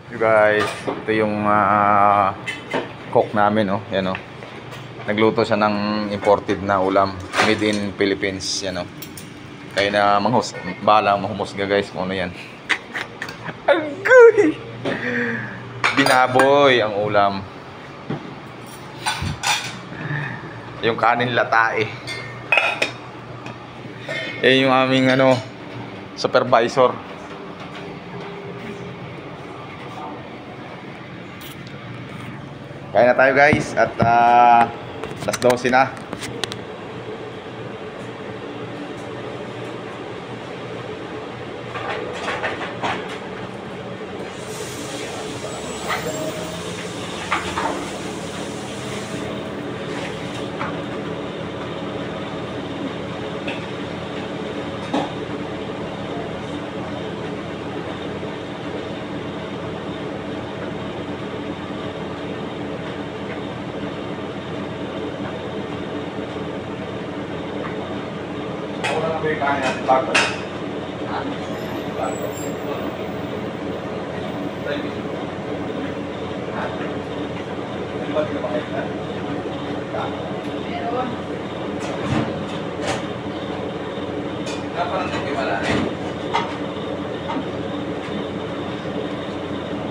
You guys, ito yung cook namin, oh. Yan, oh. Nagluto siya ng imported na ulam, made in Philippines, yan, oh. Kaya na bahala mahumusga guys kung ano yan. Agoy! Binaboy ang ulam. Yung kanin latae. Yung aming supervisor. Kaya na tayo guys at alas 12 na. Kaya natin bago. Bago. Ano ba ito makikita? Meron. Kaparang ito kayo malaki.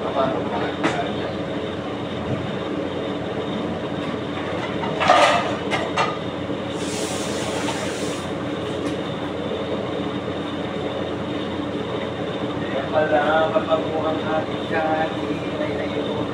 Kaparang ito malaki. Wala, mapabuhang ating kanin ay ayun.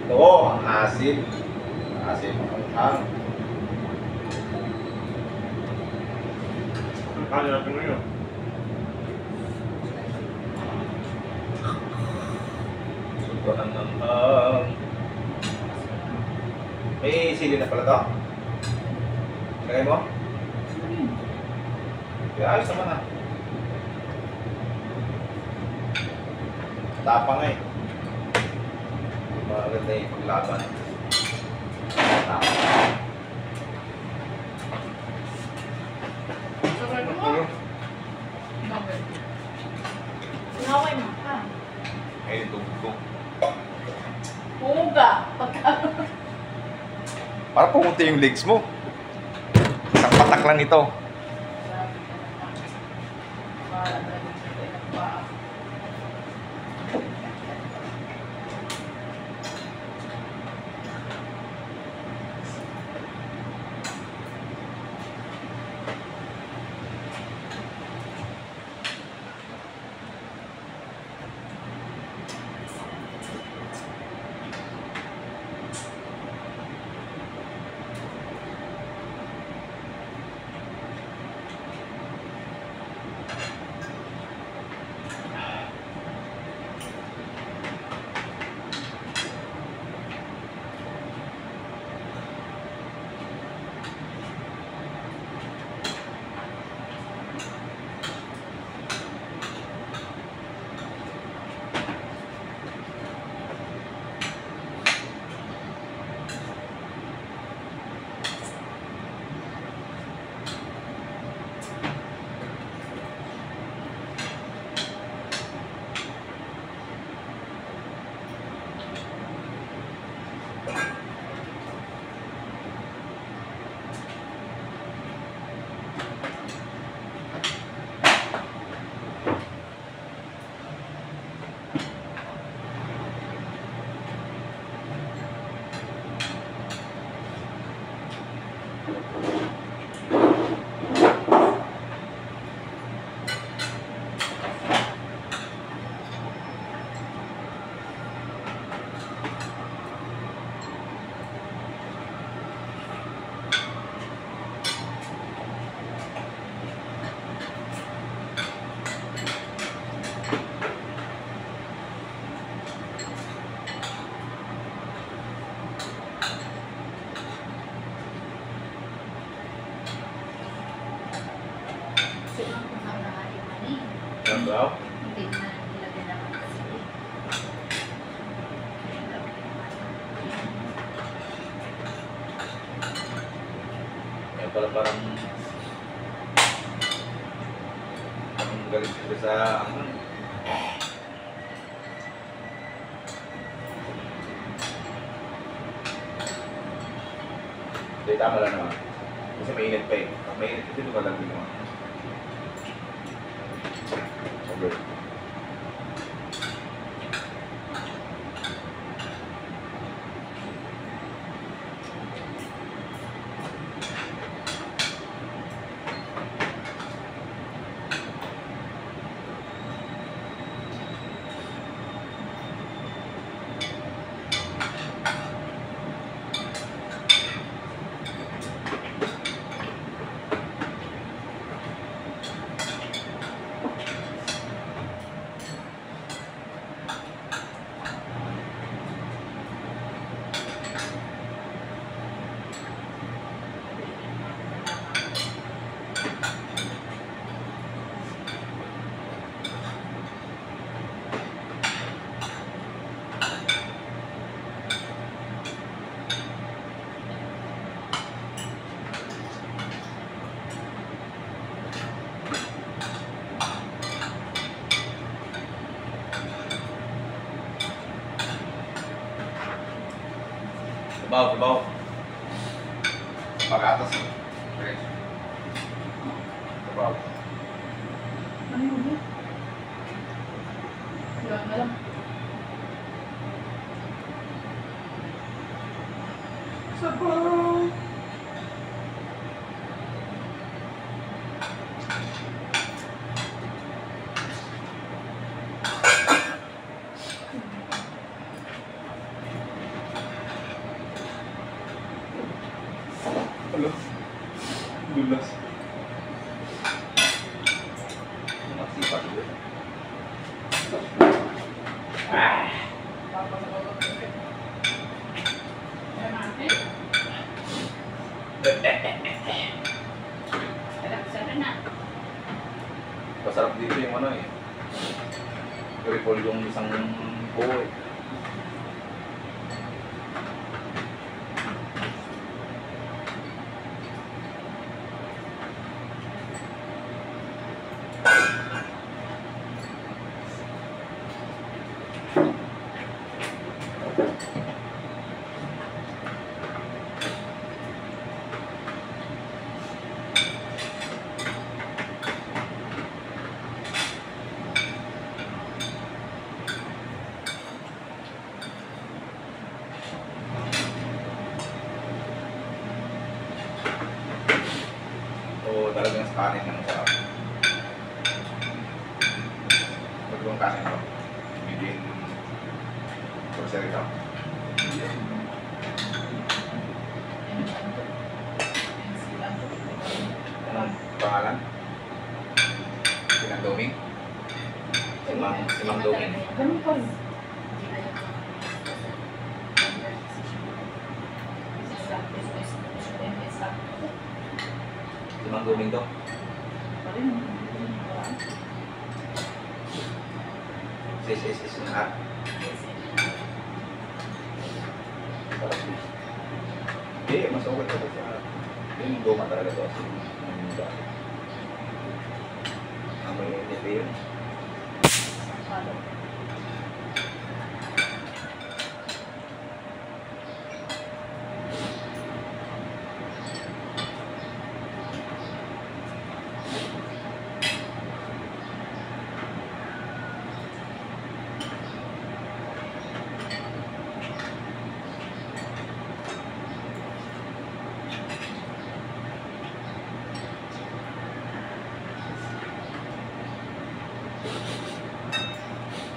Oh, ang asin. Asin ang kaya natin ngayon. Sobrang may sili na pala to. Lagay mo? Kaya ayos naman ah. Tapang eh. Maganda yung paglaban. Naway mo ka. Ay, tugtog. Puga. Para pumunti yung legs mo. Isang patak lang ito. Daw? Hindi na nilagyan naman kasi. Kaya pala parang galing sila sa ano. Hindi, tama lang naman. Kasi mainit pa eh. Pag mainit, dito ka lang din naman. Okay. Sabaw. Pagatas. Sabaw. Ano yun? Wala na lang. Sabaw! Halo. Dulas. Masipag dito. Masarap dito yung ano eh. Recall yung isang buo eh. So talagang sa kanin ng masarap. Bagong kanin ko. Medium grocery ka. Anong pangalan? Sinang Doming? Si Mang Doming. Ganun pa rin. Si Mang Doming to? Sis na. Hindi, mas okay ito kasi yung goma talaga to. Amoy nito yun.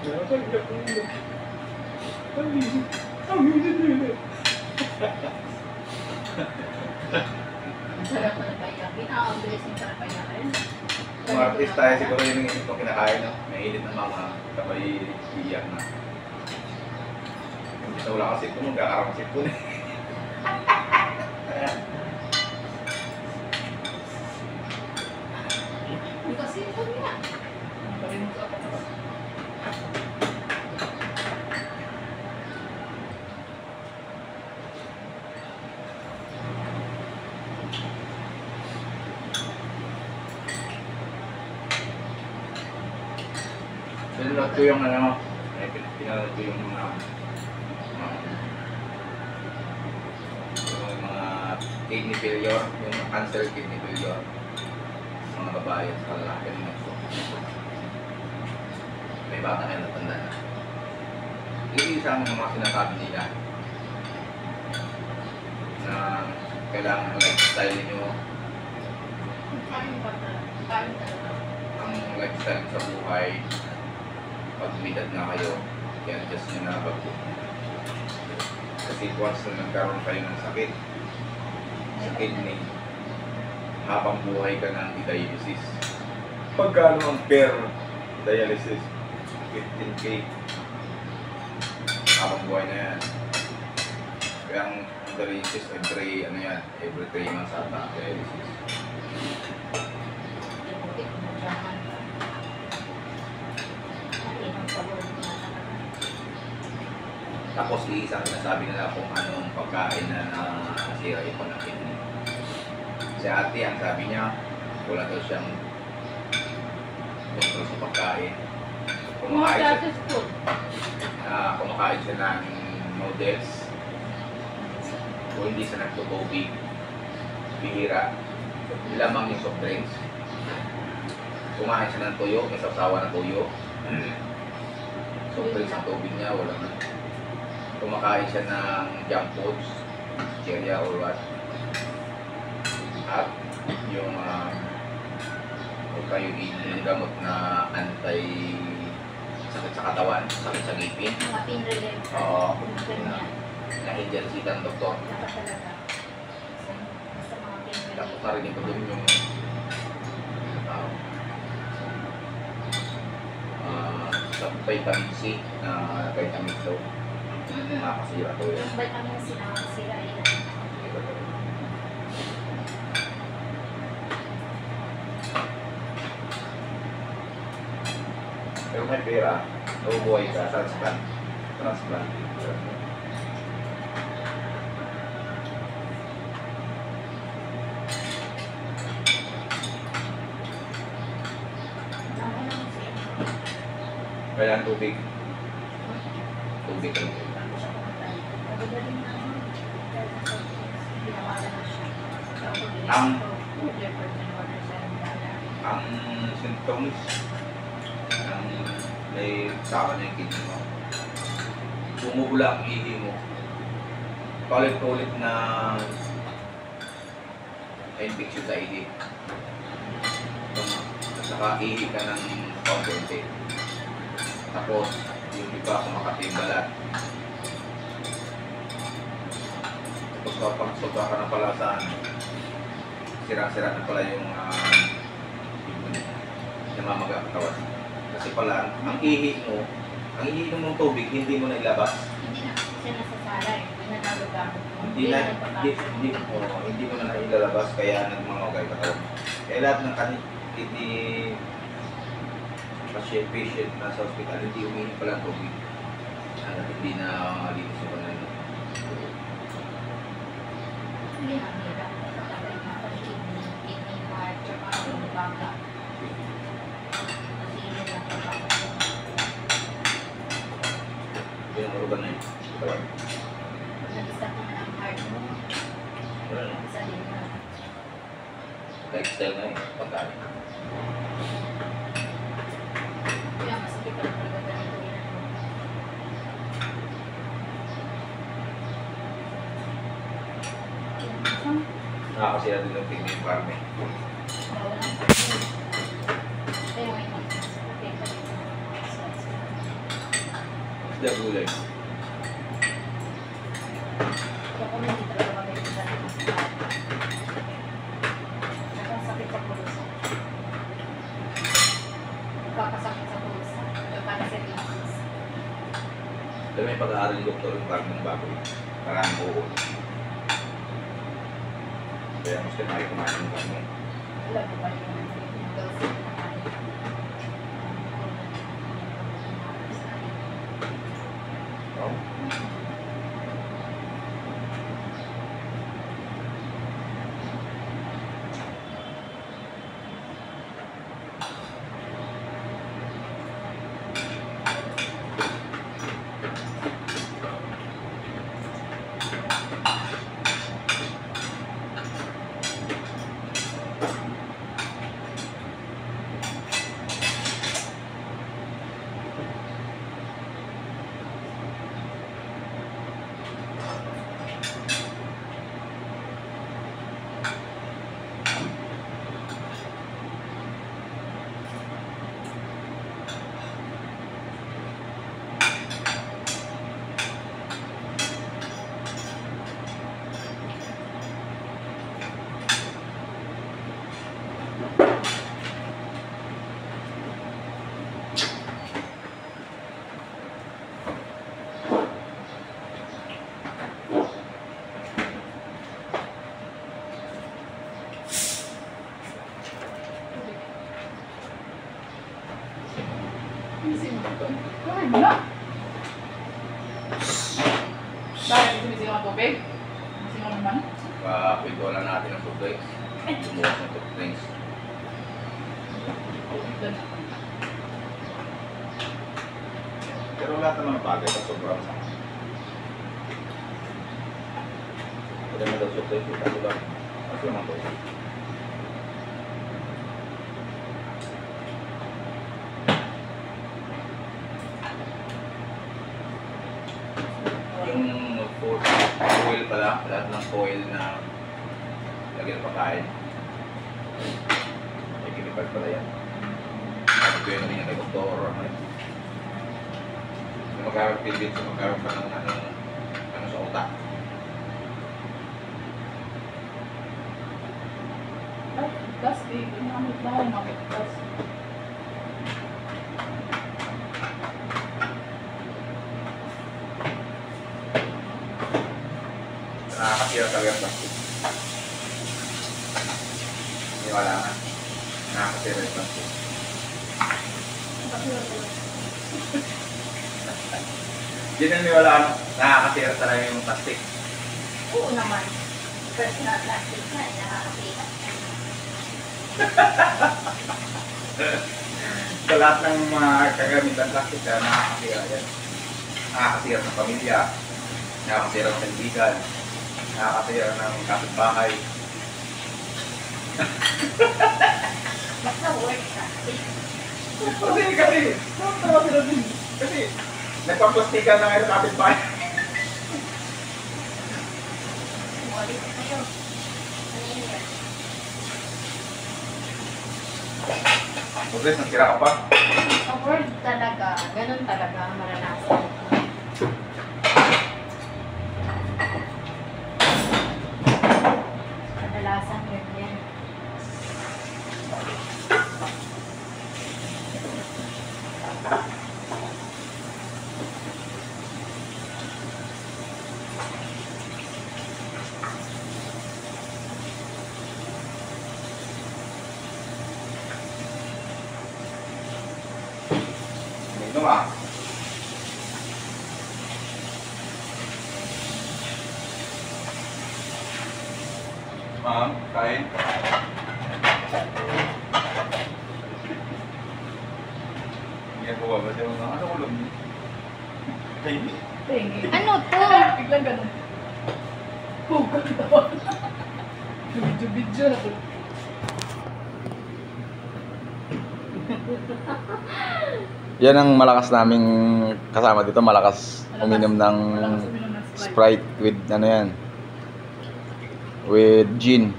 Natanggap ko yun. Ang sarap na payakin. Ang bilis ng sarap payakin. Kung artist tayo, siguro yun yung itong kinakain, no? Mainit na mga kapay iyak na. Yung isa wala kasi ito, magkakaroon kasi ito. Hindi kasi ito niya. Pinanood ko yung ano, pinanood ko yung mga kidney failure, yung cancer kidney failure, mga babae sa lalaki ng ito. May bata kayo natanda na. Iisa ang mga sinasabi nila na kailangan lifestyle nyo, ang lifestyle sa buhay. Pag umidad na kayo, i-adjust nyo na bago. Kasi once na nagkaroon kayo ng sakit sa kidney, habang buhay ka ng dialysis. Pagkano ang per dialysis? 15K. Habang buhay na yan. Kaya ang dialysis every 3 months ata dialysis. Tapos iisang sinasabi nila kung anong pagkain na nasira yung panakit niya. Si ate, ang sabi niya, wala daw siyang kontrol sa pagkain. Kumakain siya ng noodles o hindi siya nagtutubig, bihira, lamang yung soft drinks. Kumain siya ng tuyo, may sasawa na tuyo. Soft drinks ang tubig niya, wala na. Kumakain siya ng junk foods, chicheria or what. At yung kayo yung gamot na anti-sakit sa katawan, sakit sa ngipin. Mga pain relief. Oo. Ganyan. Na-injersitan doktor. Dapat talaga. Basta mga pain relief. Tapos narinig ko dun yung sa vitamin C na vitamin daw. Nakakasira to yun. Yung vitamin C na sila yun. Pero may pera, nabubuhay ka, transplant. Transplant. Kailangan tubig. Tubig lang. Ang symptoms ng may saka na yung kidney mo. Bumubula ang ihi mo. Paulit-ulit na infection sa ihi. At saka ihi ka ng konti. Tapos yung iba kumakati yung balat. Tapos kapag sobra ka ng palasaan, sira-sira na pala yung namamaga ang katawan. Kasi pala, ang ihi mong tubig, hindi mo na ilabas. Hindi na siya nasasara eh. Hindi na nagagamit. Hindi mo na ilalabas, kaya nagmamagay ka katawan. Kaya lahat ng kidney patient na sa hospital, hindi umihi pala ang tubig. Hindi na linis yung kanan. Hindi na nila. Kapag kidney heart, tsaka yung bangka. Kasi yun lang kapag. Pinurugan na yun. Pag nag-stop na ang heart mo, Wala na. isa din na. Lifestyle na yun. Pagkain. Kaya masakit ang pagkaganito yun. Nakakasira din yung kidney farming. Bawal ang Kaya may okay pa rin. Hindi ako gulay. Kaya kung hindi talaga magaling sa akin. Nakasakit sa puso. Nagkakasakit sa puso. Nagkakasiritis. Dahil may pag-aaral yung doktor yung bagong bago. Maraming buo. Kaya mas kumain yung kami. Alam mo ba yun? Dose na kain. Oh. Ay, wala. Bakit sumisingaw ang tubig? Singaw naman? Pintuan natin ang tubig. Lumuwas ng tubig. Pero lahat naman ng bagay sa sobrang sa Pwede mo daw tubig, kita ko lang. Kasi naman po. Yung foil pala, lahat ng foil na lagyan pa kain. May kinipad pala yan. Ito yun rin yung doktor. Magkakaroon sa magkaroon pa ng ano sa utak. Ay, plastic. Inamit na ako ng plastic. Nakakasira talaga ang plastic. Hindi wala nga. Nakakasira yung plastic. Hindi na niwala ano. Nakakasira talaga yung plastic. Oo naman. First na plastic na, nakakasira. Sa lahat ng mga kagamitan plastic na nakakasira yan. Nakakasira ng pamilya. Nakakasira ng kaibigan. Nakakasira ng kapitbahay. Basta work ka. Kasi nagpaplastikan na ngayon kapitbahay. Umalis na kayo. Ano yan? Progress, nagtira ka pa? Sa word talaga, ganun talaga ang maranasan. Kadalasan ganyan. Ito ba? Ma'am, kain. Hindi ko ba siya mga ano ulam niyo? Kaini? Ano to? Biglang ganun. Huwag ka tawa. Video-video na to. Yan ang malakas naming kasama dito, malakas uminom ng Malakas uminom ng Sprite with ano yan, with gin.